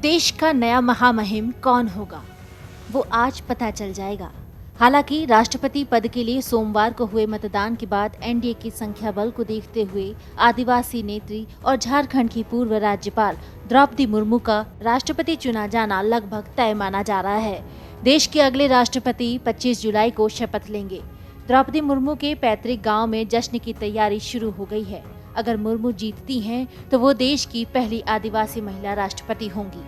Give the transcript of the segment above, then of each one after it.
देश का नया महामहिम कौन होगा, वो आज पता चल जाएगा। हालांकि राष्ट्रपति पद के लिए सोमवार को हुए मतदान के बाद एनडीए की संख्या बल को देखते हुए आदिवासी नेत्री और झारखंड की पूर्व राज्यपाल द्रौपदी मुर्मू का राष्ट्रपति चुना जाना लगभग तय माना जा रहा है। देश के अगले राष्ट्रपति 25 जुलाई को शपथ लेंगे। द्रौपदी मुर्मू के पैतृक गांव में जश्न की तैयारी शुरू हो गई है। अगर मुर्मू जीतती हैं, तो वो देश की पहली आदिवासी महिला राष्ट्रपति होंगी।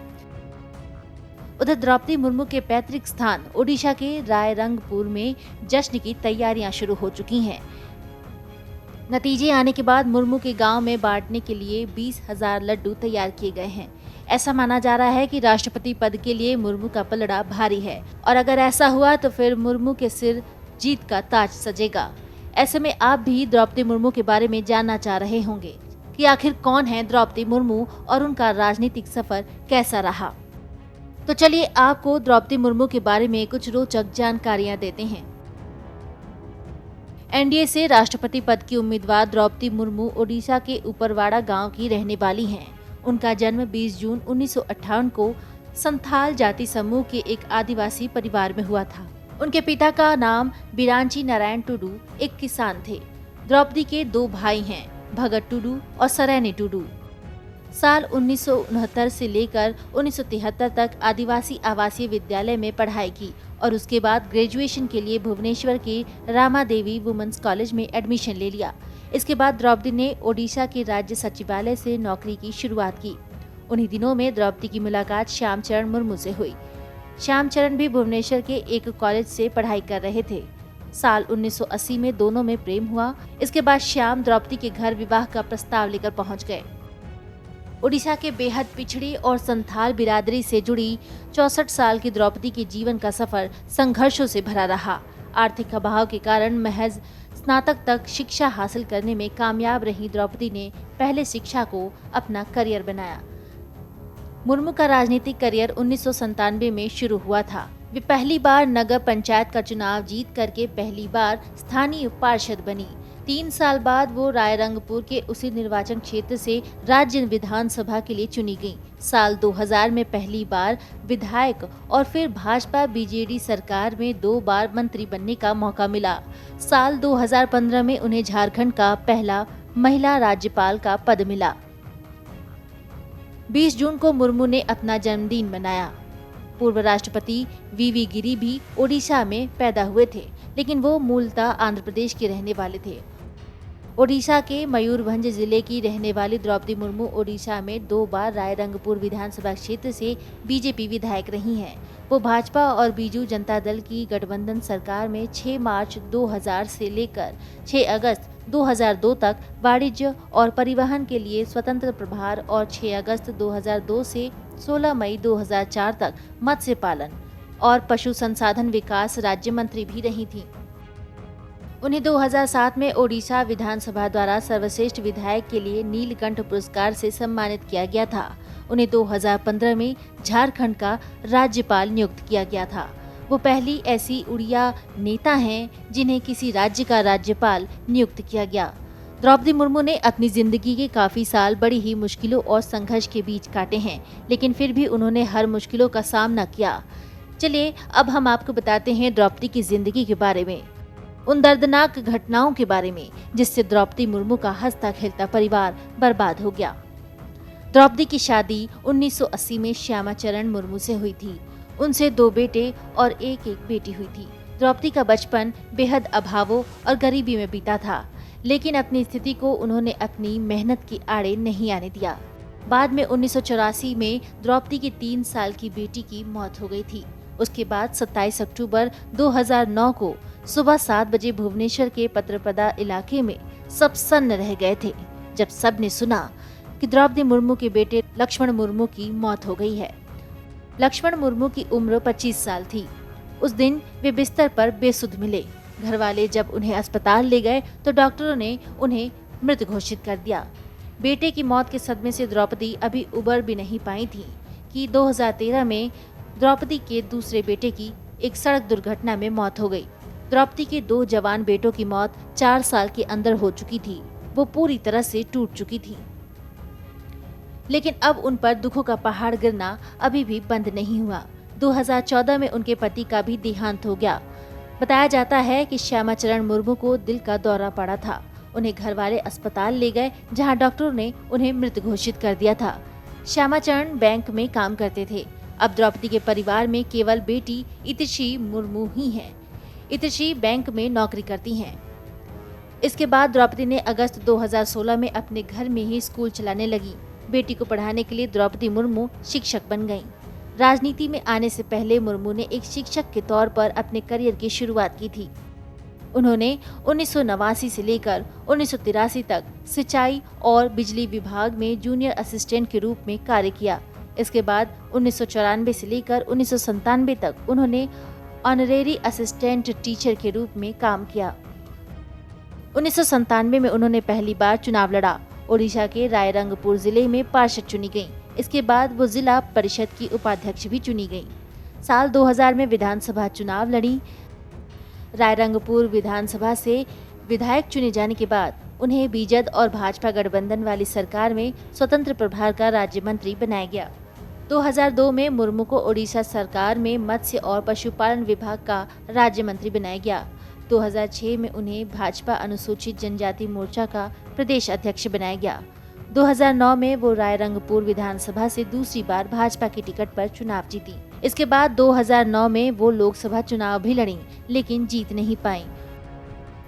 उधर द्रौपदी मुर्मू के पैतृक स्थान ओडिशा के रायरंगपुर में जश्न की तैयारियां शुरू हो चुकी हैं। नतीजे आने के बाद मुर्मू के गांव में बांटने के लिए 20,000 लड्डू तैयार किए गए हैं। ऐसा माना जा रहा है कि राष्ट्रपति पद के लिए मुर्मू का पलड़ा भारी है और अगर ऐसा हुआ तो फिर मुर्मू के सिर जीत का ताज सजेगा। ऐसे में आप भी द्रौपदी मुर्मू के बारे में जानना चाह रहे होंगे कि आखिर कौन है द्रौपदी मुर्मू और उनका राजनीतिक सफर कैसा रहा। तो चलिए आपको द्रौपदी मुर्मू के बारे में कुछ रोचक जानकारियां देते हैं। एनडीए से राष्ट्रपति पद की उम्मीदवार द्रौपदी मुर्मू ओडिशा के उपरवाड़ा गांव की रहने वाली हैं। उनका जन्म 20 जून 1958 को संथाल जाति समूह के एक आदिवासी परिवार में हुआ था। उनके पिता का नाम बिरांची नारायण टुडू एक किसान थे। द्रौपदी के 2 भाई हैं, भगत टुडू और सरैनी टुडू। साल 1969 से लेकर 1973 तक आदिवासी आवासीय विद्यालय में पढ़ाई की और उसके बाद ग्रेजुएशन के लिए भुवनेश्वर के रामा देवी वुमेन्स कॉलेज में एडमिशन ले लिया। इसके बाद द्रौपदी ने ओडिशा के राज्य सचिवालय से नौकरी की शुरुआत की। उन्हीं दिनों में द्रौपदी की मुलाकात श्यामचरण मुर्मू से हुई। श्यामचरण भी भुवनेश्वर के एक कॉलेज से पढ़ाई कर रहे थे। साल 1980 में दोनों में प्रेम हुआ। इसके बाद श्याम द्रौपदी के घर विवाह का प्रस्ताव लेकर पहुंच गए। ओडिशा के बेहद पिछड़ी और संथाल बिरादरी से जुड़ी 64 साल की द्रौपदी के जीवन का सफर संघर्षों से भरा रहा। आर्थिक अभाव के कारण महज स्नातक तक शिक्षा हासिल करने में कामयाब रही द्रौपदी ने पहले शिक्षा को अपना करियर बनाया। मुर्मू का राजनीतिक करियर 1997 में शुरू हुआ था। वे पहली बार नगर पंचायत का चुनाव जीत करके पहली बार स्थानीय पार्षद बनी। 3 साल बाद वो रायरंगपुर के उसी निर्वाचन क्षेत्र से राज्य विधानसभा के लिए चुनी गई। साल 2000 में पहली बार विधायक और फिर भाजपा बीजेडी सरकार में 2 बार मंत्री बनने का मौका मिला। साल 2015 में उन्हें झारखंड का पहला महिला राज्यपाल का पद मिला। 20 जून को मुर्मू ने अपना जन्मदिन मनाया। पूर्व राष्ट्रपति वीवी गिरी भी ओडिशा में पैदा हुए थे, लेकिन वो मूलतः आंध्र प्रदेश के रहने वाले थे। ओडिशा के मयूरभंज जिले की रहने वाली द्रौपदी मुर्मू ओडिशा में 2 बार रायरंगपुर विधानसभा क्षेत्र से बीजेपी विधायक रही हैं। वो भाजपा और बीजू जनता दल की गठबंधन सरकार में 6 मार्च 2000 से लेकर 6 अगस्त 2002 तक वाणिज्य और परिवहन के लिए स्वतंत्र प्रभार और 6 अगस्त 2002 से 16 मई 2004 तक मत्स्य पालन और पशु संसाधन विकास राज्य मंत्री भी रही थी। उन्हें 2007 में ओडिशा विधानसभा द्वारा सर्वश्रेष्ठ विधायक के लिए नीलकंठ पुरस्कार से सम्मानित किया गया था। उन्हें 2015 में झारखंड का राज्यपाल नियुक्त किया गया था। वो पहली ऐसी उड़िया नेता हैं जिन्हें किसी राज्य का राज्यपाल नियुक्त किया गया। द्रौपदी मुर्मू ने अपनी जिंदगी के काफी साल बड़ी ही मुश्किलों और संघर्ष के बीच काटे हैं, लेकिन फिर भी उन्होंने हर मुश्किलों का सामना किया। चलिए अब हम आपको बताते हैं द्रौपदी की जिंदगी के बारे में, उन दर्दनाक घटनाओं के बारे में जिससे द्रौपदी मुर्मू का हंसता खेलता परिवार बर्बाद हो गया। द्रौपदी की शादी 1980 में श्यामाचरण मुर्मू से हुई थी। उनसे 2 बेटे और एक बेटी हुई थी। द्रौपदी का बचपन बेहद अभावों और गरीबी में बीता था, लेकिन अपनी स्थिति को उन्होंने अपनी मेहनत की आड़े नहीं आने दिया। बाद में 1984 में द्रौपदी की 3 साल की बेटी की मौत हो गई थी। उसके बाद 27 अक्टूबर 2009 को सुबह 7 बजे भुवनेश्वर के पत्रपदा इलाके में सब सन्न रह गए थे जब सब ने सुना कि द्रौपदी मुर्मू के बेटे लक्ष्मण मुर्मू की मौत हो गई है। लक्ष्मण मुर्मू की उम्र 25 साल थी। उस दिन वे बिस्तर पर बेसुध मिले। घर वाले जब उन्हें अस्पताल ले गए तो डॉक्टरों ने उन्हें मृत घोषित कर दिया। बेटे की मौत के सदमे से द्रौपदी अभी उबर भी नहीं पाई थी कि 2013 में द्रौपदी के दूसरे बेटे की एक सड़क दुर्घटना में मौत हो गई। द्रौपदी के 2 जवान बेटों की मौत 4 साल के अंदर हो चुकी थी। वो पूरी तरह से टूट चुकी थी। लेकिन अब उन पर दुखों का पहाड़ गिरना अभी भी बंद नहीं हुआ। 2014 में उनके पति का भी देहांत हो गया। बताया जाता है कि श्यामाचरण मुर्मू को दिल का दौरा पड़ा था। उन्हें घर वाले अस्पताल ले गए, जहां डॉक्टरों ने उन्हें मृत घोषित कर दिया था। श्यामाचरण बैंक में काम करते थे। अब द्रौपदी के परिवार में केवल बेटी इतिश्री मुर्मू ही हैं। इतिश्री बैंक में नौकरी करती हैं। इसके बाद द्रौपदी ने अगस्त 2016 में अपने घर में ही स्कूल चलाने लगी। बेटी को पढ़ाने के लिए द्रौपदी मुर्मू शिक्षक बन गईं। राजनीति में आने से पहले मुर्मू ने एक शिक्षक के तौर पर अपने करियर की शुरुआत की थी। उन्होंने 1989 से लेकर 1983 तक सिंचाई और बिजली विभाग में जूनियर असिस्टेंट के रूप में कार्य किया। इसके बाद 1994 से लेकर 1997 तक उन्होंने ऑनरेरी असिस्टेंट टीचर के रूप में काम किया। 1997 में उन्होंने पहली बार चुनाव लड़ा। ओडिशा के रायरंगपुर जिले में पार्षद चुनी गईं। इसके बाद वो जिला परिषद की उपाध्यक्ष भी चुनी गईं। साल 2000 में विधानसभा चुनाव लड़ी। रायरंगपुर विधानसभा से विधायक चुने जाने के बाद उन्हें बीजद और भाजपा गठबंधन वाली सरकार में स्वतंत्र प्रभार का राज्य मंत्री बनाया गया। 2002 में मुर्मू को ओडिशा सरकार में मत्स्य और पशुपालन विभाग का राज्य मंत्री बनाया गया। 2006 में उन्हें भाजपा अनुसूचित जनजाति मोर्चा का प्रदेश अध्यक्ष बनाया गया। 2009 में वो रायरंगपुर विधानसभा से दूसरी बार भाजपा की टिकट पर चुनाव जीती। इसके बाद 2009 में वो लोकसभा चुनाव भी लड़ी, लेकिन जीत नहीं पाई।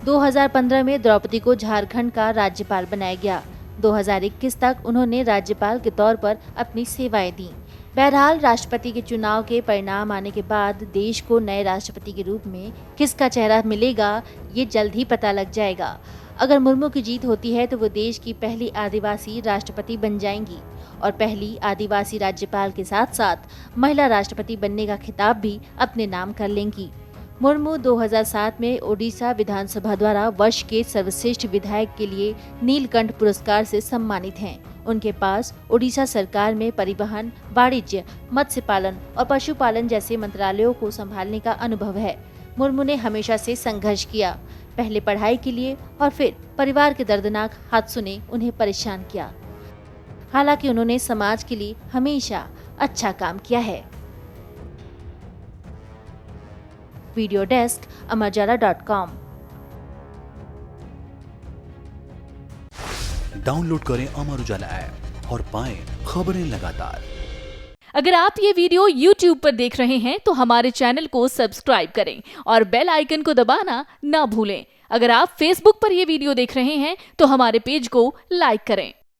2015 में द्रौपदी को झारखंड का राज्यपाल बनाया गया। 2021 तक उन्होंने राज्यपाल के तौर पर अपनी सेवाएं दी। बहरहाल राष्ट्रपति के चुनाव के परिणाम आने के बाद देश को नए राष्ट्रपति के रूप में किसका चेहरा मिलेगा, ये जल्द ही पता लग जाएगा। अगर मुर्मू की जीत होती है तो वो देश की पहली आदिवासी राष्ट्रपति बन जाएंगी और पहली आदिवासी राज्यपाल के साथ साथ महिला राष्ट्रपति बनने का खिताब भी अपने नाम कर लेंगी। मुर्मू 2007 में ओडिशा विधानसभा द्वारा वर्ष के सर्वश्रेष्ठ विधायक के लिए नीलकंठ पुरस्कार से सम्मानित हैं। उनके पास ओडिशा सरकार में परिवहन, वाणिज्य, मत्स्य पालन और पशुपालन जैसे मंत्रालयों को संभालने का अनुभव है। मुर्मू ने हमेशा से संघर्ष किया। पहले पढ़ाई के लिए और फिर परिवार के दर्दनाक हादसों ने उन्हें परेशान किया। हालांकि उन्होंने समाज के लिए हमेशा अच्छा काम किया है। Video desk amarjala.com। डाउनलोड करें अमर उजाला ऐप और पाएं खबरें लगातार। अगर आप ये वीडियो YouTube पर देख रहे हैं तो हमारे चैनल को सब्सक्राइब करें और बेल आइकन को दबाना ना भूलें। अगर आप Facebook पर ये वीडियो देख रहे हैं तो हमारे पेज को लाइक करें।